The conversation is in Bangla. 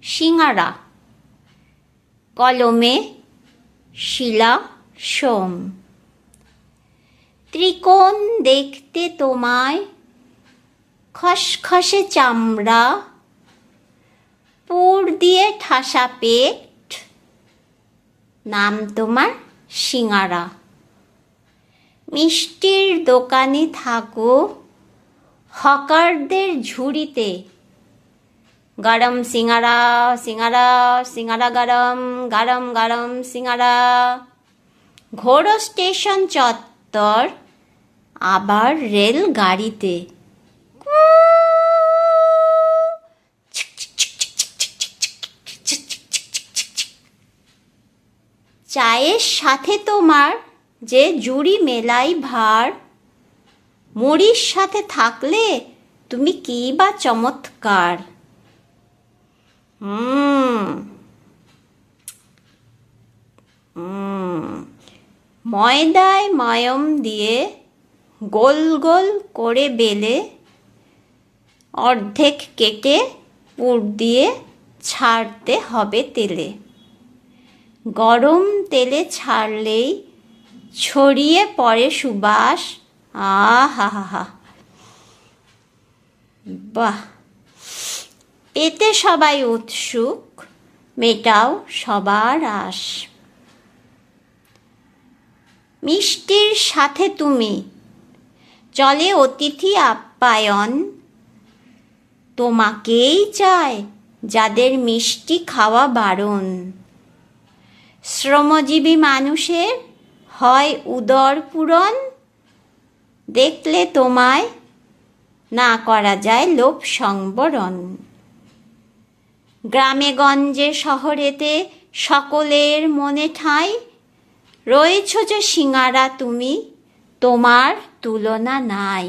সিঙারা। কলমে শিলা সোম। ত্রিকোণ দেখতে তোমায়, খসখসে চামড়া, পুর দিয়ে ঠাসা পেট, নাম তোমার সিঙারা। মিষ্টির দোকানে থাকো হকারদের ঝুড়িতে, গরম সিঙারা সিঙারা সিঙারা গরম, গরম গরম সিঙারা। ঘোড়ো স্টেশন চত্বর, আবার রেল গাড়িতে, চায়ের সাথে তোমার যে জুড়ি মেলাই ভার, মুড়ির সাথে থাকলে তুমি কি বা চমৎকার। ময়দায় ময়ম দিয়ে গোল গোল করে বেলে, অর্ধেক কেটে পুর দিয়ে ছাড়তে হবে তেলে। গরম তেলে ছাড়লেই ছড়িয়ে পড়ে সুবাস, আহা হা হা। বাহ! এতে সবাই উৎসুক, মেটাও সবার আশ। মিষ্টির সাথে তুমি, চলে অতিথি আপ্যায়ন, তোমাকেই চায় যাদের মিষ্টি খাওয়া বারণ। শ্রমজীবী মানুষের হয় উদর পূরণ, দেখলে তোমায় না করা যায় লোভ সংবরণ। গ্রামে গঞ্জে শহরেতে সকলের মনে ঠাঁই, রয়েছ যে সিঙারা তুমি, তোমার তুলনা নাই।